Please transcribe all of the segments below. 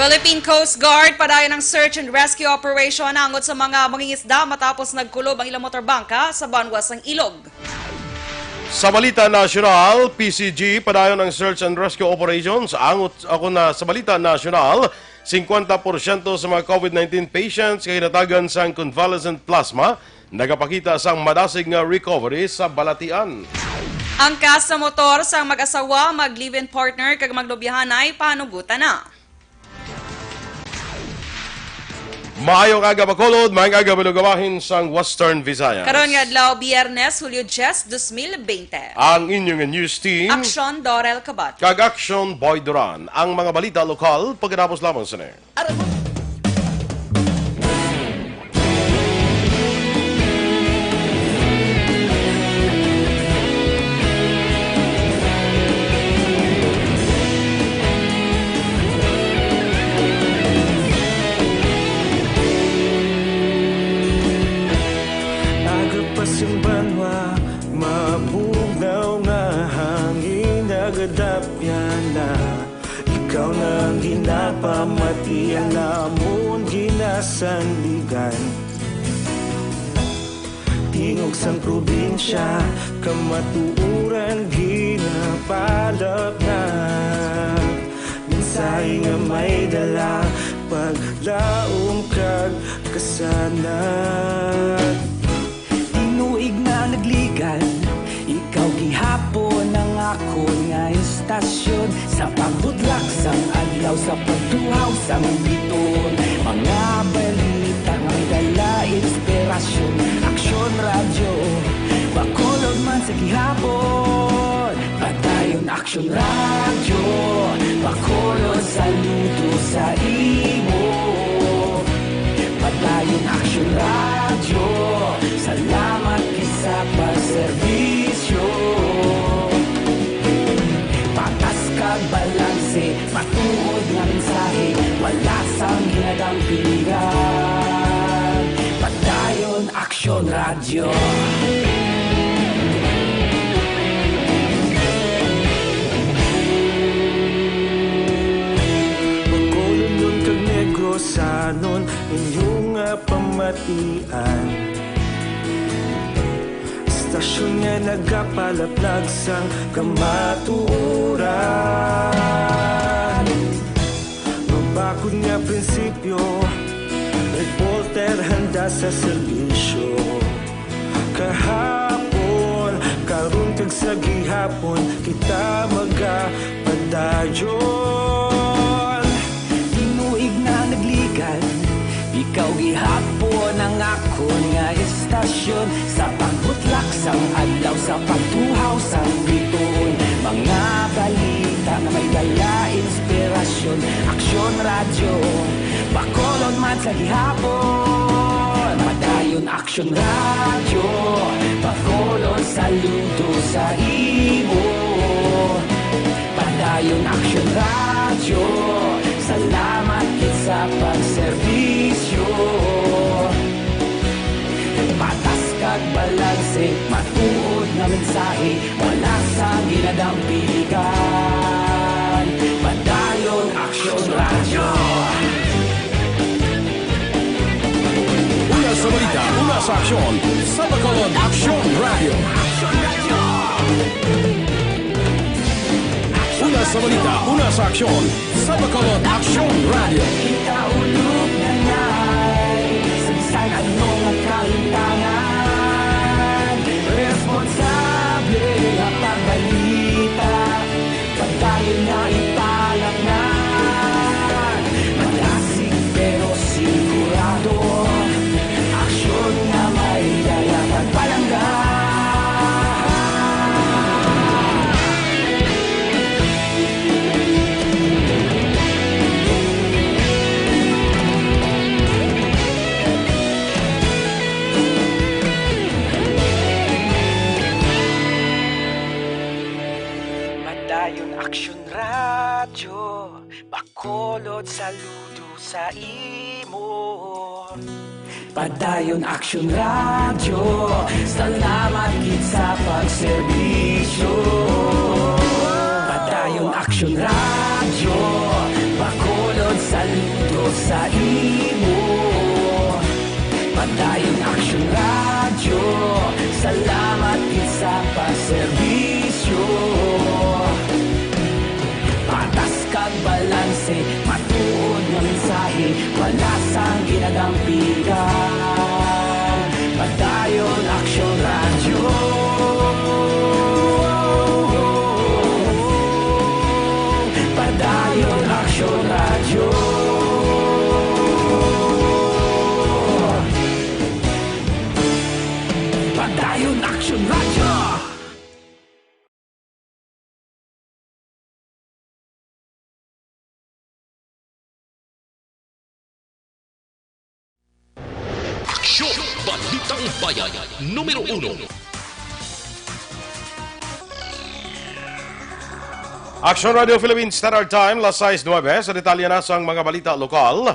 Philippine Coast Guard padayon ng search and rescue operation angot sa mga mangingisda matapos nagkulob ang ilang motorbangka sa banwas ng ilog. Sa balita nasyonal, PCG padayon ng search and rescue operations. Angot ako na sa balita nasyonal, 50% sa mga COVID-19 patients kay natagan sang convalescent plasma nagapakita sang madasig nga recovery sa Balatian. Ang kas sa motor sang mag-asawa, mag-live-in partner kag maglubyahan ay panugutan na. Maayong aga Bacolod, maayong aga Balugawahin sang Western Visayas. Karon nga adlaw Biyernes, Hulyo 10, 2020. Ang inyong news team, Aksyon, Dorel, Cabatu. kag Aksyon, Duran. Ang mga balita lokal pagkatapos lamang sa ner. Banwa, mabugnaw nga hangin nagadapyan na ikaw nang ginapamatian namon ginasandigan tingog sang probinsya kamatuuran ginapalap na minsay nga may dala paglaom kag kasanat. Tuig na nagligan, ikaw gihapon ang ako nga istasyon sa pagbutlak sang adlaw sa pagtuhaw sang biton. Mga balita nga dala inspirasyon, aksyon radyo, Bacolod man sa gihapon. Padayon aksyon radyo, Bacolod saludo sa imo. Padayon aksyon radyo, salamat sa pagserbisyo. Patas kag balanse, matuod nga mensahe, wala sang ginadampigan. Padayon aksyon radyo. Bacolod nun kag Negrosanon, inyong pamatian. Stasyon nga nagapalaplag sang kamatuuran. Mabakod nga prinsipyo, reporter handa sa serbisyo. Kahapon, karon kag sa gihapon, kita magapadayon. Tinuig na nagligan, ikaw gihapon ang ako nga istasyon sa pagbutlak sang adlaw sa pagtuhaw sang biton. Mga balita na may dala inspirasyon, aksyon radyo, Bacolod man sa gihapon. Padayon aksyon radyo, Bacolod saludo sa imo. Padayon aksyon radyo, salamat kit sa pagserbisyo. Patas kag balanse, matuod nga mensahe, wala sa ginadampigan. Padayon aksyon radyo. Una sa balita, una sa aksyon, sa Bacolod Aksyon Radio. Una sa balita, una sa aksyon, sa Bacolod Aksyon Radio. Kita ulog na ngay, sabisan anong nagkalintangan. Responsable na pagbalita, pagdayon na ipalak na. Malasig pero sigurado, aksyon na may dala pagpalanggan. Aksyon radyo, Bacolod saludo sa imo. Padayon aksyon radyo, salamat gid sa pagserbisyo. Padayon aksyon radyo, Bacolod saludo sa imo. Padayon Aksyon Radyo, salamat sa paserbisyo. Patas kag balanse, matuod nga mensahe, wala sang ginagampikan. Padayon Aksyon Radyo. Padayon Aksyon Radyo. Padayon Aksyon Radyo. Aksyon! Balitang Bayan, Numero 1. Aksyon Radio Philippines Standard Time, las 6:09. Sa detalye na sa mga balita lokal.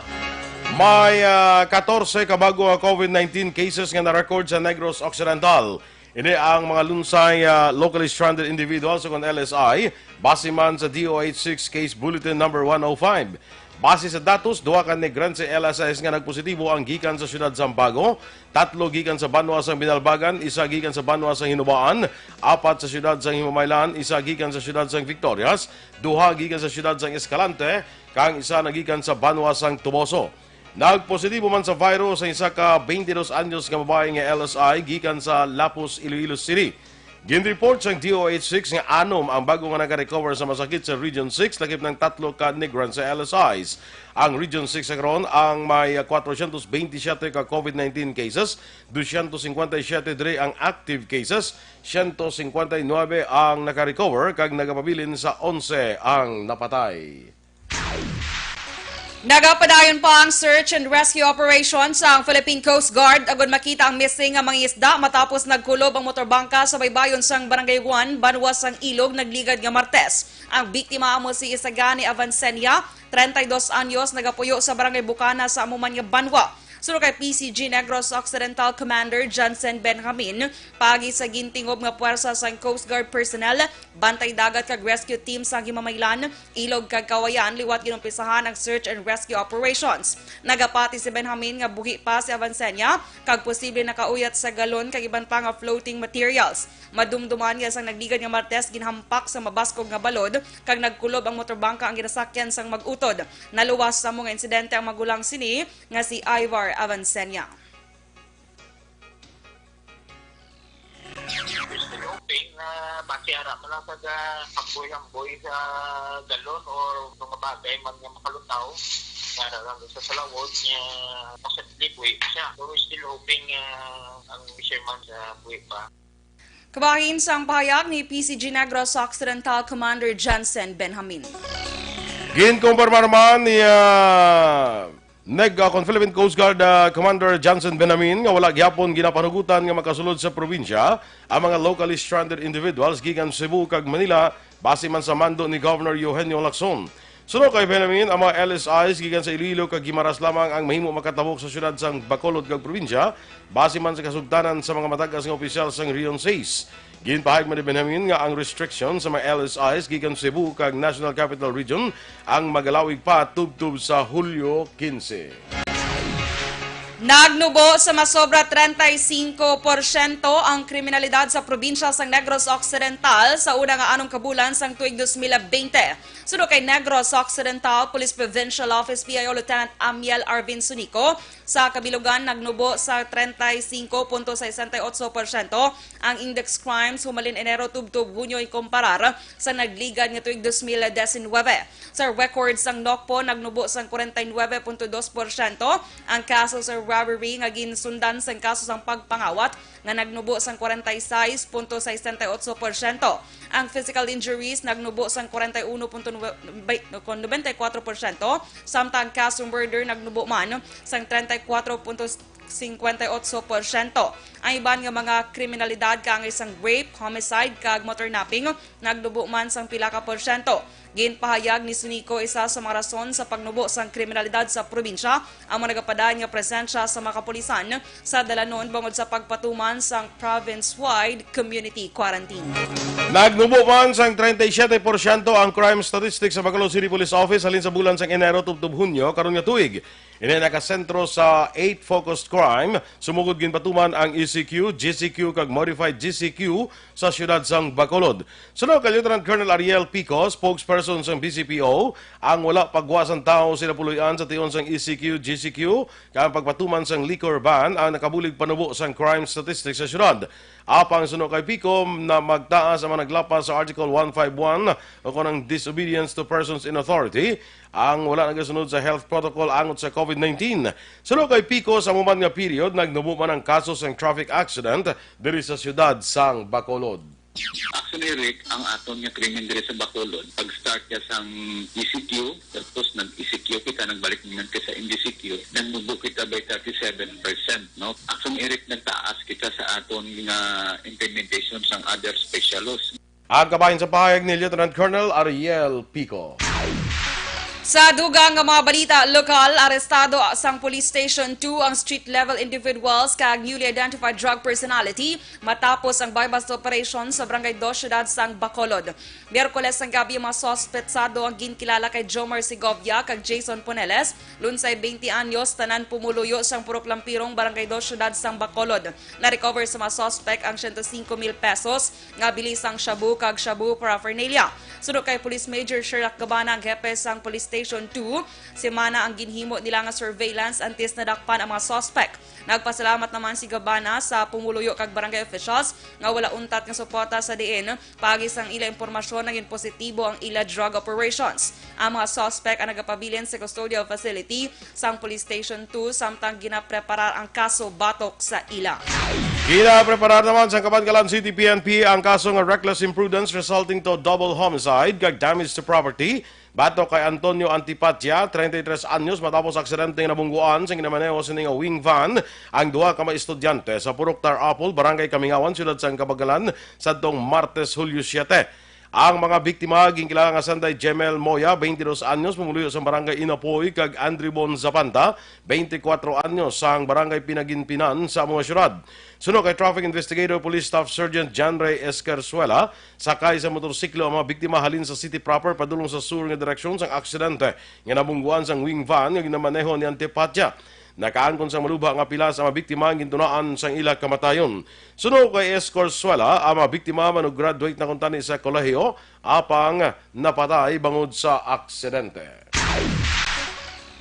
May 14 kabago nga COVID-19 cases nga na-record sa Negros Occidental. Ini ang mga lunsay locally stranded individuals o LSI, base man sa DOH-6 Case Bulletin number 105. Base sa datos, duha ka negrante LSIs nga nagpositibo ang gikan sa siyudad Zambago, 3 gikan sa Banwa sang Binalbagan, 1 gikan sa Banwa sang Hinubaan, 4 sa siyudad sang Himamaylan, 1 gikan sa siyudad sang Victorias, 2 gikan sa siyudad sang Escalante, kang 1 nagikan sa Banwa sang Tuboso. Nagpositibo man sa virus ang isa ka 22 anyos nga babae nga LSI gikan sa Lapus, Iloilo City. Gin-report sa DOH-6 nga 6 ang bago nga naka-recover sa masakit sa Region 6 lakip ng 3 ka nigran sa LSIs. Ang Region 6 sa karon ang may 427 ka COVID-19 cases, 257 diri ang active cases, 159 ang naka-recover kag nagapabilin sa 11 ang napatay. Nagapadayon pa ang search and rescue operation sa Philippine Coast Guard agud makita ang missing nga mga isda matapos nagkulob ang motorbangka sa baybayon sang Barangay 1, Banwa sang Ilog nagligad nga Martes. Ang biktima amo si Isagani Avancenia, 32 anyos, nagapuyo sa Barangay Bukana sa amuman nga Banwa. Suro kay PCG Negros Occidental Commander Johnson Benjamin, pagi sa gintingob nga puwersa sa Coast Guard personnel, bantay dagat kag rescue team sa Himamaylan, Ilog kag Kawayan, liwat ginumpisahan ang search and rescue operations. Nagapati si Benjamin nga buhi pa si Avancenia, kag posible nakauyat sa galon kag iban pa nga floating materials. Madumduman nga sang nagligad nga Martes ginhampak sa mabaskog nga balod, kag nagkulob ang motorbangka ang ginasakyan sang mag-utod. Naluwas sa mga insidente ang magulang sini nga si Ivar Avancenia. Hoping na makiara mo lang sa hamboy-hamboy sa galon or mga bagay man nga makalutaw para lang sa salawod niya possibly buhay siya. So we're still hoping ang fisherman sa buhay pa. Kabahin sang pahayag ni PCG Negros Occidental Commander Johnson Benjamin. Ginkumpirma naman ni Philippine Coast Guard Commander Johnson Benjamin nga wala gyapon ginapanugutan nga makasulod sa probinsya ang mga locally stranded individuals gikan Cebu kag Manila base man sa mando ni Governor Eugenio Lacson. Sunod kay Benjamin, ang mga LSIs gikan sa Iloilo kag Guimaras lamang ang mahimo makatabok sa syudad sang Bacolod kag probinsya base man sa kasugdanan sa mga matagas nga opisyal sang Region 6. Ginpahayag man ni Benjamin nga ang restriction sa mga LSIs gikan Cebu kag National Capital Region ang magalawig pa tubtub sa Hulyo 15. Nagnubo sa masobra 35% ang kriminalidad sa probinsya sang Negros Occidental sa una nga anong kabulan sang tuig 2020. Suno kay Negros Occidental Police Provincial Office PIO Lieutenant Amiel Arvin Sunico, sa kabilugan nagnubo sa 35.68% ang index crimes humalin Enero tubtub Hunyo ikomparar sa nagligad nga tuig 2019. Sa records sang NOCPO nagnubo sa 49.2% ang kaso sa robbery nga ginsundan sa kaso sang pagpangawat nga nagnubo sa 46.68%. Ang physical injuries nagnubo sa 41.94%, samtang kaso murder nagnubo man sa 34.58%. Ang iban nga mga kriminalidad kang isang rape, homicide kag motor napping nagnubo man sang pila ka porsyento. Ginpahayag ni Sunico isa sa mga rason sa pagnubo sa kriminalidad sa probinsya ang mga nagapadayon nga presensya sa mga kapulisan sa dalanon bangod sa pagpatuman sa province-wide community quarantine. Nagnubo man sang 37% ang crime statistics sa Bacolod City Police Office halin sa bulan sang Enero tubtob Hunyo karon nga tuig. Ini nakasentro sa 8 focused crime, sumugod ginpatuman ang ECQ, GCQ kag modified GCQ sa siyudad sang Bacolod. Sunod kay Lieutenant Colonel Ariel Pico, spokesperson sang BCPO, ang wala pagwasan tao sila puluyan sa tion sang ECQ, GCQ kag pagpatuman sang liquor ban ang nakabulig panubo sang crime statistics sa siyudad. Apang sunod kay Pico na magtaas ang mga naglapas sa Article 151 o kanang disobedience to persons in authority, ang wala nagasunod sa health protocol angot sa COVID-19. Sunod kay Pico sa muman nga period, nagnubo man ang kaso sa traffic accident diri sa siyudad sang Bacolod. Actually, Rick, ang aton nga krimen diri sa Bacolod, pag-start ka sang ECQ, tapos nag-ECQ kita, nagbalik naman ka sa NDCQ, nagnubo kita by 37%, no? Actually, Rick, nagtaas kita sa aton nga implementation sang other specialists. Ang kabahin sa pahayag ni Lieutenant Colonel Ariel Pico. Sa dugang nga mga balita lokal, arestado sang Police Station 2 ang street-level individuals kag newly identified drug personality matapos ang bypass operation sa Barangay 2 siyudad sang Bacolod. Miyerkules ang gabi mga sospetsado ang ginkilala kay Jomar Segovia kag Jason Poneles, lunsay 20 anyos, tanan pumuluyo sang Purok Lampirong Barangay 2 siyudad sang Bacolod. Na-recover sa mga suspect ang 105,000 pesos nga bilis ang shabu kag shabu paraphernalia. Sunod kay Police Major Sherlock Gabana ang hepe sang Police Station 2, semana ang ginhimo nila nga surveillance antes nadakpan ang mga suspect. Nagpasalamat naman si Gabana sa pumuluyo kag barangay officials nga wala untat nga suporta sa diin pagis ang ila impormasyon naging positibo ang ila drug operations. Ang mga suspect ang nagapabilin sa custodial facility sang Police Station 2 samtang ginapreparar ang kaso batok sa ila. Ginapreparar naman sa Cabancalan City PNP ang kaso ng reckless imprudence resulting to double homicide kag damage to property. Bato kay Antonio Antipatia, 33 anyos, matapos aksidente nga nabungguan sa ginamaneho sa nga wing van ang duha ka mga estudyante sa Purok Tar Apple, Barangay Kamingawan, siyudad sang Cabagalan, sadtong Martes, Hulyo 7. Ang mga biktima ginkilala nga Sanday Jemel Moya, 22 anyos, pumuluyo sa Barangay Inapoy, kag Andribon Zapanta, 24 anyos, sang Barangay Pinaginpinan sa mga syudad. Sunod kay Traffic Investigator Police Staff Sergeant John Ray Escarzuela, sakay sa motorsiklo ang mga biktima halin sa city proper padulong sa sur nga direksyon sang aksidente nga nabungguan sang wing van nga ginamaneho ni Antipatia. Nakaangkon sa malubha nga pila sa mga biktima ang gintunaan sang ila kamatayon. Sunod kay Escarzuela, ang mga biktima graduate na kuntani sa kolehiyo apang napatay bangod sa aksidente.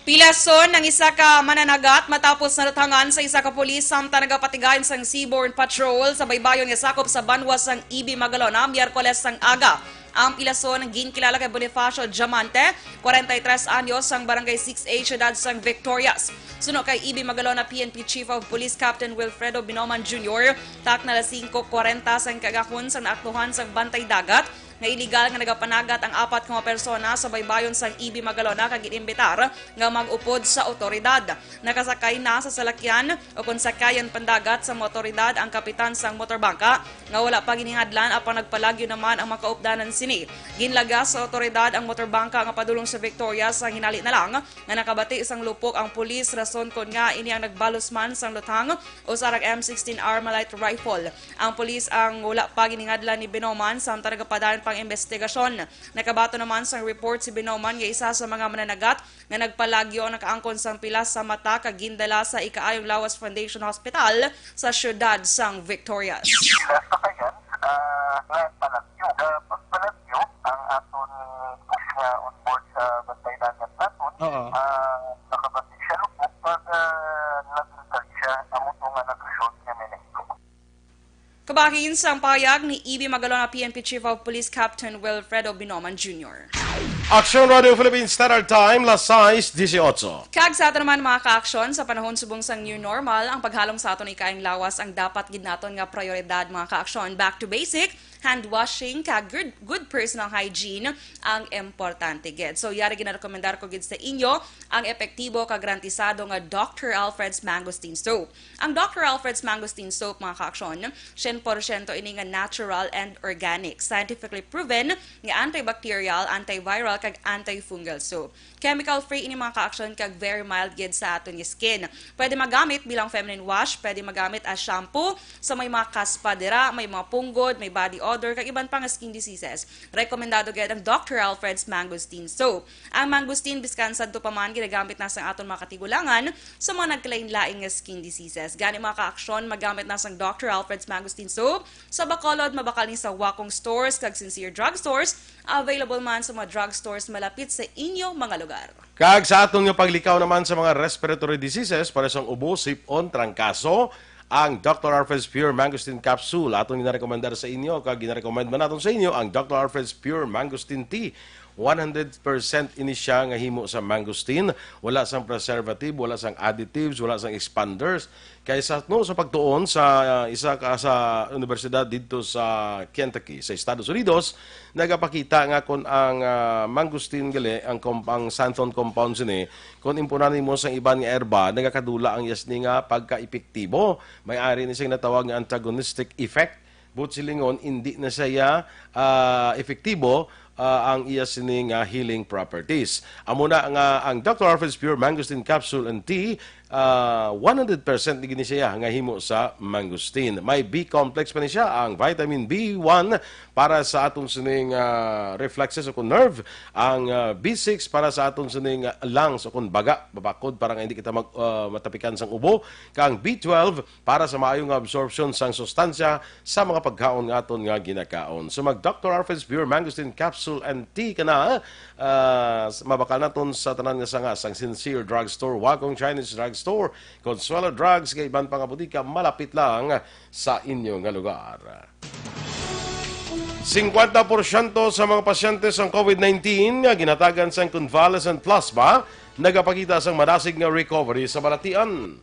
Pilason ng isa ka mananagat matapos narutangan sa isa ka pulis samtang nagapatigayon sang Seaborne Patrol sa baybayon nga sakop sa banwas sang Ibi Magalona, Miyerkules sang aga. Ang pilason ng ginkilala kay Bonifacio Diamante, 43 anyos, sang Barangay 6A, siyudad sang Victorias. Sunod kay Ibi Magalona PNP Chief of Police Captain Wilfredo Binoman Jr., tak na 5:40 sang kagahon sang naaktuhan sang bantay dagat, nga iligal nga nagapanagat ang 4 ka persona sa baybayon sang Ibi Magalona kag inimbitar nga mag-upod sa otoridad. Nakasakay na sa salakyan o kung sakayan pandagat sa motoridad ang kapitan sang motorbangka nga wala pa ginihadlan apang nagpalagyo naman ang makaupdanan sini. Ginlagas sa otoridad ang motorbangka nga padulong sa Victoria sa hinali na lang nga nakabati isang lupok ang pulis rason kon nga ini ang nagbalusman sang lutang o sarag M16 Armalite rifle. Ang pulis ang wala pa ginihadlan ni Binoman samtang nagapadayon pang investigasyon. Nakabato naman sa report si Binoman nga isa sa mga mananagat nga nagpalagyo ang nakaangkon sang pilas sa mata kag gindala sa Ikaayong Lawas Foundation Hospital sa siyudad sang Victorias. Pagpalagyo, ang aton push nga on board sa bantay dagat naton, nakabati siya lupok pag nagtag siya ang ito nga nag-short niya Mexico. Kabahin sa pahayag ni Ibi Magalona PNP Chief of Police Captain Wilfredo Binoman Jr. Aksyon Radio Philippines Standard Time, las 6:18. Kag sa ato naman mga ka-aksyon, sa panahon subong sang new normal, ang paghalom sa aton ikaing lawas ang dapat gid naton nga prioridad mga ka-aksyon. Back to basic, hand washing kag good personal hygiene ang importante gid. So yari ginarekomendar ko gid sa inyo ang epektibo kag garantisado nga Dr. Alfred's Mangosteen Soap. Ang Dr. Alfred's Mangosteen Soap, mga ka-aksyon, 100% ini nga natural and organic, scientifically proven nga antibacterial, antiviral kag antifungal soap. Chemical free ini mga ka-aksyon kag very mild gid sa aton nga skin. Pwede magamit bilang feminine wash, pwede magamit as shampoo sa may mga kaspadera, may mga punggod, may body odor kag iban pang skin diseases. Rekomendado gid ang Dr. Alfred's Mangosteen Soap. Ang mangosteen biskan sadto pa man ginagamit na sa aton mga katigulangan sa mga nagkalain-laing nga skin diseases. Gani mga ka-aksyon, magamit na sang Dr. Alfred's Mangosteen Soap sa Bacolod, mabakal ni sa Wakong stores kag Sincere drugstores. Available man sa mga drugstores malapit sa inyo mga lugar. Kag sa aton nga paglikaw naman sa mga respiratory diseases para sa ubo, sipon, trangkaso, ang Dr. Alfred's Pure Mangosteen Capsule. Aton ginarekomendar sa inyo, kag ginarekomend man naton sa inyo ang Dr. Alfred's Pure Mangosteen Tea. 100% ini siya nga himo sa mangosteen, wala sang preservative, wala sang additives, wala sang expanders. Kaysa no sa pagtuon sa isa ka sa universidad dito sa Kentucky sa Estados Unidos, nagapakita nga kon ang mangosteen gali ang xanthan compounds ni kon impunan mo sa iban nga erba nagakadula ang yasni nga pagka-epektibo. May ari ni siyang natawag nga antagonistic effect. But silingon hindi na siya epektibo ang iya sining healing properties. Amo na nga ang Dr. Alfred's Pure Mangosteen Capsule and Tea, 100% gini siya nga himo sa mangosteen. May B complex pa ni siya, ang vitamin B1 para sa atong sining reflexes o kun nerve, ang B6 para sa atong sining lungs o kun baga, babakod para nga hindi kita matapikan sang ubo, kang B12 para sa maayong absorption sang sustansya sa mga pagkaon nga aton nga ginakaon. So mag Dr. Alfred's Pure Mangosteen Capsule and Tea kana mabakal naton sa tanan nga sangas ang Sincere Drugstore, Wakong Chinese Drugstore, Consuelo Drugs kay iban pang butika malapit lang sa inyo nga lugar. 50% sa mga pasyente sa COVID-19 nga ginatagan sang convalescent plasma nagapakita sang madasig nga recovery sa balatian.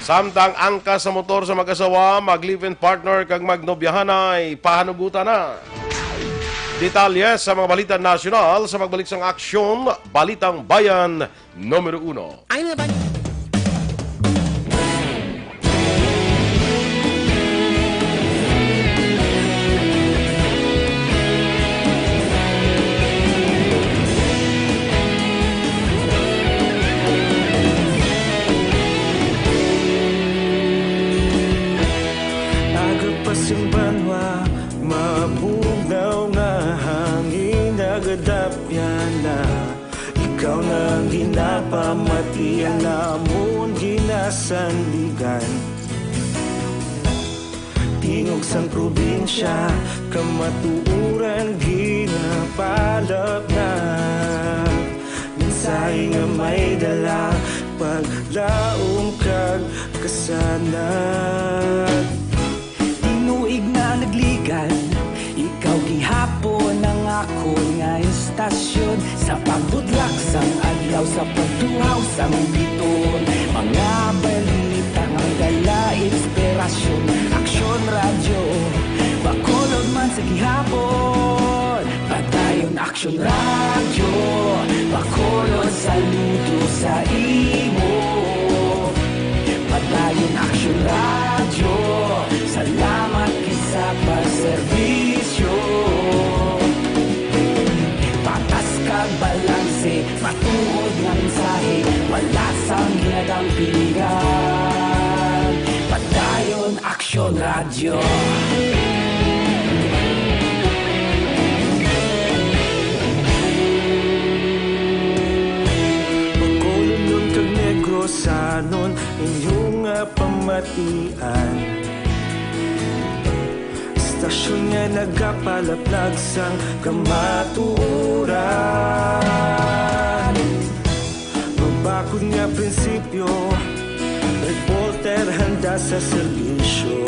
Samtang angka sa motor sa mag-asawa, mag-live-in partner kag magnobyahan ay pahanugutan na. Detalye sa mga balita nasyonal sa magbalik sang Aksyon, Balitang Bayan, Numero 1. Agapasing banwa, mabugaw na hangin, nagadapyan na. Ikaw nang ginapamatian, namon ginasandigan. Tingog sang probinsya, kamatuuran ginapalap na. Minsay nga may dala, paglaong kag kasanat. Tinuig na nagligan, ikaw gihapon ang ako nga istasyon. Sa pagbudlak sang adlaw, sa pagtuhaw sang biton, mga balita ang dala inspirasyon. Aksyon radyo, Bacolod man sa gihapon, padayon Aksyon radyo, Bacolod saludo sa imo. Padayon Aksyon radyo, salamat kisa pagserbisyo. Patas kag balanse, matuod nga mensahe, wala sang ginadampingan. Padayon Aksyon radyo. Bacolod nun kag Negrosanon, inyong pamatian. Istasyon nga nagapalaplag sang kamatuuran. Mabakod nga prinsipyo, reporter handa sa serbisyo.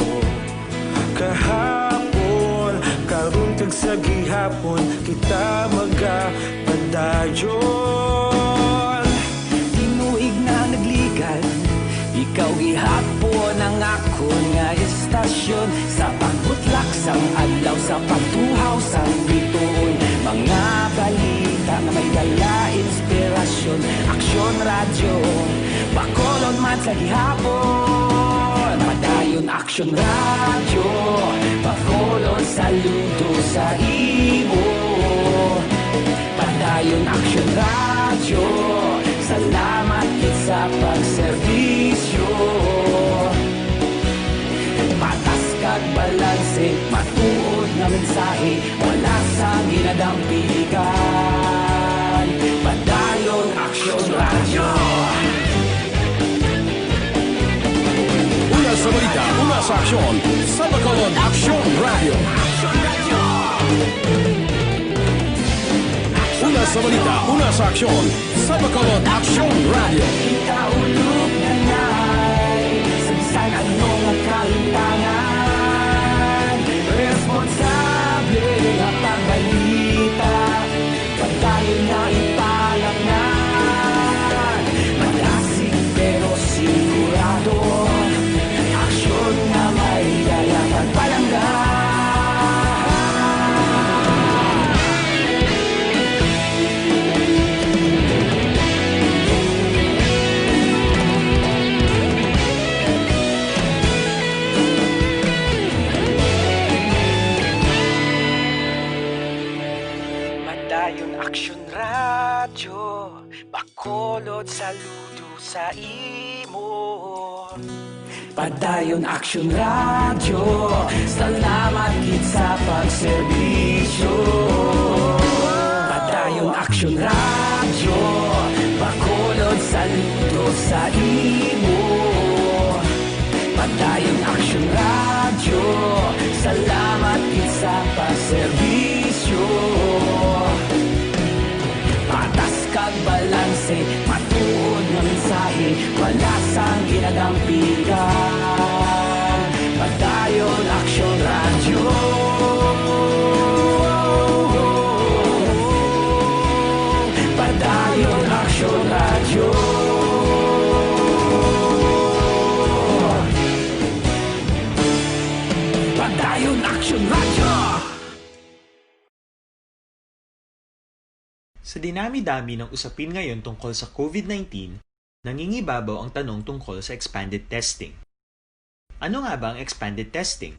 Kahapon, karon kag sa gihapon, kita magapadayon. Tinuig na nagligan, ikaw gihapon ang ako nga istasyon. Sa pagbutla Isang adlaw sa pagtuhaw sa bituon, mga balita na may dala inspirasyon. Aksyon radyo, Bacolod man sa gihapon. Padayon Aksyon radyo, Bacolod saludo sa imo. Padayon Aksyon radyo, salamat kit sa pagserbisyo. Patas kag balanse, matuod na mensahe, wala sa ginadampigan. Padayon Aksyon radyo. Una sa balita, una sa aksyon, sa Bacolod Aksyon Radio. Una sa balita, una sa aksyon, sa Bacolod Aksyon Radio. Ikaulog na na'y sansan anong kalintangan. Responsable na pagbalita, pagkain na ipalaknan. Malasig pero sigurado, aksyon na may dala pagpalanggan. Padayon Aksyon radyo, Bacolod saludo sa imo. Padayon Aksyon radyo, salamat kit sa pagserbisyo. Padayon Aksyon radyo, Bacolod saludo sa imo. Padayon Aksyon radyo, salamat kit sa pagserbisyo. Patas kag balanse, matuod nga mensahe, wala sang ginadampigan. Padayon Aksyon radyo. Padayon Aksyon radyo. Padayon Aksyon radyo. Sa dinami-dami ng usapin ngayon tungkol sa COVID-19, nangingibabaw ang tanong tungkol sa expanded testing. Ano nga ba ang expanded testing?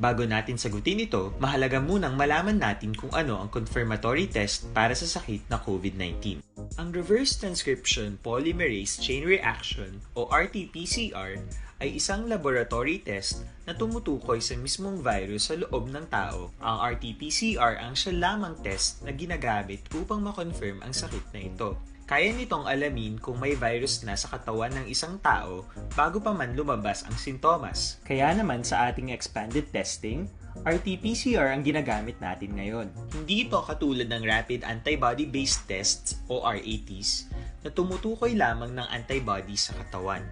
Bago natin sagutin ito, mahalaga munang malaman natin kung ano ang confirmatory test para sa sakit na COVID-19. Ang reverse transcription polymerase chain reaction o RT-PCR ay isang laboratory test na tumutukoy sa mismong virus sa loob ng tao. Ang RT-PCR ang siya lamang test na ginagamit upang makonfirm ang sakit na ito. Kaya nitong alamin kung may virus na sa katawan ng isang tao bago pa man lumabas ang sintomas. Kaya naman sa ating expanded testing, RT-PCR ang ginagamit natin ngayon. Hindi ito katulad ng rapid antibody-based tests o RATs na tumutukoy lamang ng antibodies sa katawan.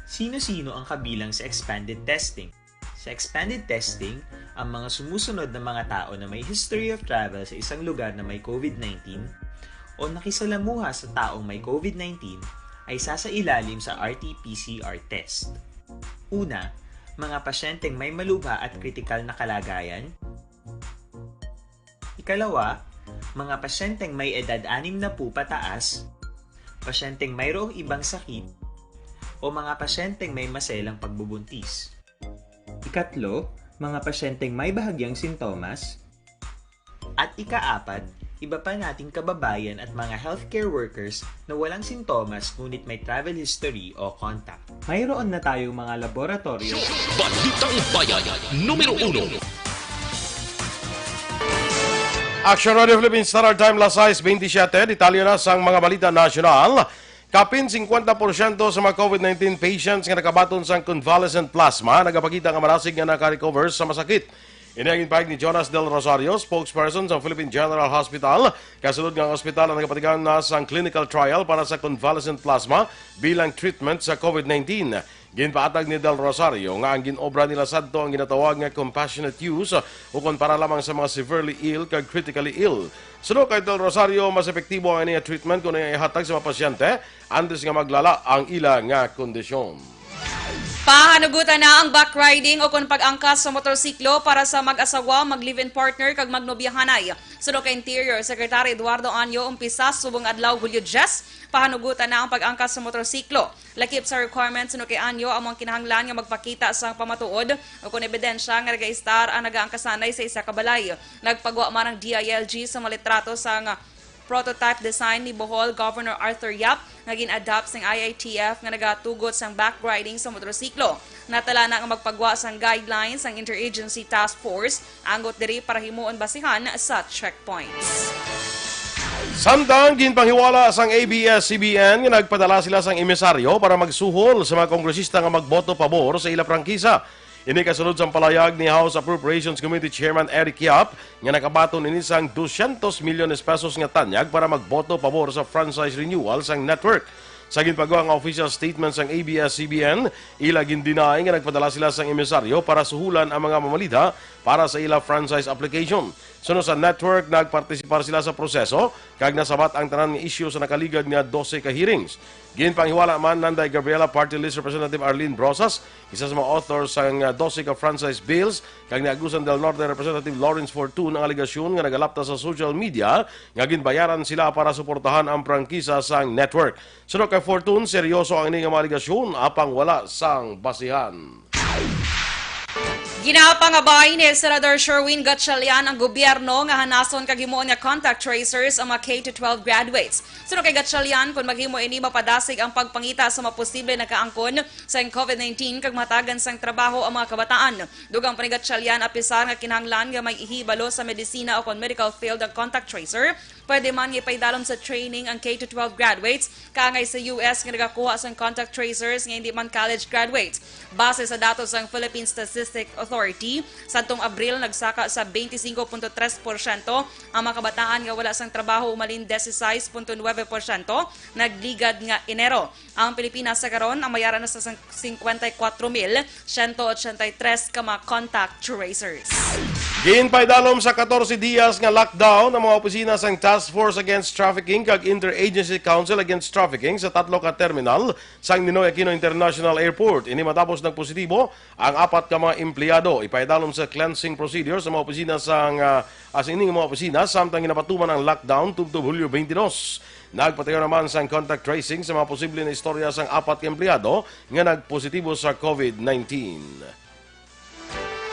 Sino-sino ang kabilang sa expanded testing? Sa expanded testing, ang mga sumusunod na mga tao na may history of travel sa isang lugar na may COVID-19 o nakisalamuha sa taong may COVID-19 ay sasailalim sa RT-PCR test. Una, mga pasyenteng may malubha at kritikal na kalagayan. Ikalawa, mga pasyenteng may edad 60 pataas, pasyenteng mayroong ibang sakit, o mga pasyenteng may maselang pagbubuntis. Ikatlo, mga pasyenteng may bahagyang sintomas. At ikaapat, iba pa nating kababayan at mga healthcare workers na walang sintomas ngunit may travel history o contact. Mayroon na tayong mga laboratorio. Balitang Bayan, Numero 1. Aksyon Radio Philippines Standard Time, las 6:27, detalye na sa mga balita nasyonal. Kapin 50% sa mga COVID-19 patients nga nakabaton sa convalescent plasma nagapakita nga marasig nga naka-recover sa masakit. Inaging pahig ni Jonas Del Rosario, spokesperson sa Philippine General Hospital. Kasunod nga ang ospital ang nagapatigan na sa clinical trial para sa convalescent plasma bilang treatment sa COVID-19. Ginpaatag ni Del Rosario nga ang ginobra nila sadto ang ginatawag nga compassionate use ukon para lamang sa mga severely ill kag critically ill. Suno kay Del Rosario, mas epektibo ang iniya treatment kung ihatag sa mga pasyente antes nga maglala ang ila nga kondisyon. Pahanugutan na ang backriding o kung pag-angkas sa motorsiklo para sa mag-asawa, mag-live-in partner kag magnobiyahanay. Suno kay Interior Secretary Eduardo Anyo umpisa subong adlaw Hulyo 10, pahanugutan na ang pag-angkas sa motorsiklo. Lakip sa requirements suno kay Anyo among kinahanglan nga magpakita sa pamatuod o kung ebidensya nga nag-istar ang nag-aangkasanay sa isa ka balay. Nagpagwa man ang DILG sa malitrato sa prototype design ni Bohol Governor Arthur Yap nga gin-adopt sang IITF nga nagatugot sang backriding sa motorsiklo. Natala na nga magpagwa sang guidelines ang Interagency Task Force anggot diri para himuon basihan sa checkpoints. Samtang ginpanghiwala sang ABS-CBN nga nagpadala sila sang emisaryo para magsuhol sa mga kongresista nga magboto pabor sa ila prangkisa. Ini kasunod sa palayag ni House Appropriations Committee Chairman Eric Yap nga nakabaton ini sang 200 milyones pesos nga tanyag para magboto pabor sa franchise renewal sang network. Sa ginpagawa nga official statement sang ABS-CBN, ila gindinaay nga nagpadala sila sang emisaryo para suhulan ang mga mamalida para sa ila franchise application. Sunod sa network, nagpartisipar sila sa proseso kag nasabat ang tanan nga issue sa nakaligad nga 12 ka hearings. Ginpanghiwala man Nanday Gabriela Party List Representative Arlene Brosas, isa sa mga authors sang 12 ka franchise bills, kag ni Agusan del Norte Representative Lawrence Fortun ang aligasyon nga nagalapta sa social media nga ginbayaran sila para suportahan ang prangkisa sang network. Sunod kay Fortun, seryoso ang ini nga mga aligasyon apang wala sang basihan. Ginapangabay ni Senador Sherwin Gatchalian ang gobyerno nga hanason kag himuon nga contact tracers ang mga K-12 graduates. Suno kay Gatchalian kung maghimo ini mapadasig ang pagpangita sa maposible nakaangkon sa COVID-19 kag matagan sang trabaho ang mga kabataan. Dugang pa ni Gatchalian apisar nga kinahanglan nga may ihibalo sa medisina o kon medical field ang contact tracer. Pwede man ipaydalom sa training ang K-12 graduates kaangay sa US nga nagakuha sang contact tracers nga hindi man college graduates. Base sa datos ng Philippine Statistics Authority, sadtong Abril nagsaka sa 25.3% ang mga kabataan nga wala sang trabaho umalin 16.9% nagligad nga Enero. Ang Pilipinas sa karon ang mayaran na sa 54,183 ka mga contact tracers. Ginpaydalom sa 14 diyas nga lockdown ang mga opisina sang Task Force Against Trafficking kag Interagency Council Against Trafficking sa 3 ka terminal sang Ninoy Aquino International Airport. Ini matapos ng positibo ang 4 ka mga empleyado. Ipaydalom sa cleansing procedure sa mga opisina sang ining mga opisina samtang ginapatuman ang lockdown tubtob Hulyo 22. Nagpatayo naman sang contact tracing sa mga posible na istorya sang 4 ka empleyado nga nagpositibo sa COVID-19.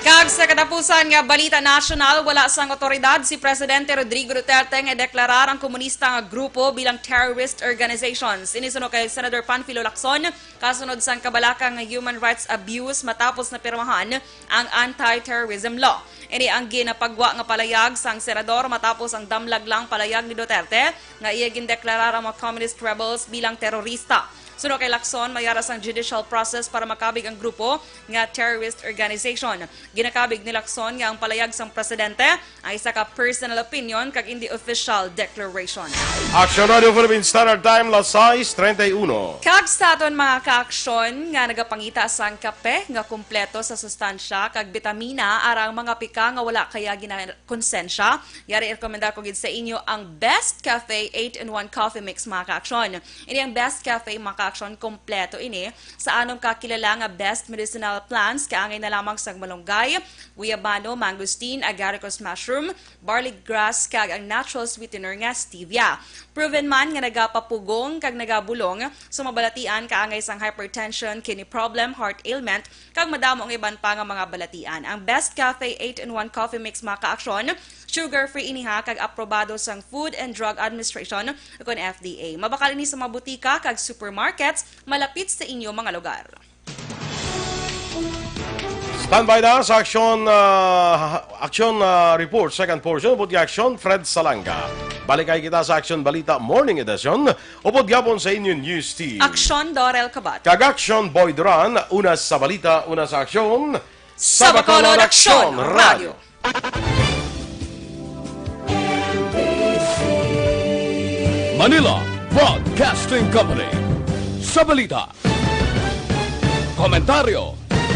Kag sa katapusan nga balita national, wala sang otoridad si Presidente Rodrigo Duterte nga deklarar ang komunista nga grupo bilang terrorist organizations. Inisunod kay Senator Panfilo Lacson, kasunod sang kabalakang nga human rights abuse matapos na pirmahan ang anti-terrorism law. Ini ang ginapagwa nga palayag sang senador matapos ang damlaglang palayag ni Duterte nga iya gindeklarar ang mga communist rebels bilang terorista. Sunod kay Lacson, mayaras ang judicial process para makabig ang grupo nga terrorist organization. Ginakabig ni Lacson nga ang palayag sang presidente ay isa ka personal opinion kag hindi official declaration. Aksyon Radio Philippine Standard Time, las 6:31. Kag sa aton mga ka-aksyon nga nagapangita sang kape nga kumpleto sa sustansya kag bitamina arang mga pika nga wala kaya ginakonsensya. Yari rekomendar ko gid sa inyo ang Best Cafe 8-in-1 Coffee Mix mga ka-aksyon. Ini ang Best Cafe mga ka-aksyon kompleto ini sa anong kakilala nga best medicinal plants kaangay na lamang sang malunggay, guyabano, mangosteen, agaricus mushroom, barley grass kag ang natural sweetener nga stevia. Proven man nga nagapapugong kag nagabulong sa mabalatian kaangay sang hypertension, kidney problem, heart ailment kag madamo ang iban pa nga mga balatian. Ang Best Cafe 8-in-1 Coffee Mix mga ka-aksyon, sugar-free iniha kag aprobado sang Food and Drug Administration o FDA. Mabakal ini sa mga butika kag supermarkets malapit sa inyo mga lugar. Standby na sa Aksyon Report, second portion. Upod Aksyon, Fred Salanga. Balikay kita sa Aksyon Balita Morning Edition. Upod gapon sa inyo News Team. Aksyon Dorel Cabatu. Kag Aksyon Boy Duran, una sa Balita, una sa Aksyon. Sa Bacolod Aksyon Radio. Manila Broadcasting Company. Sa balita, komentaryo,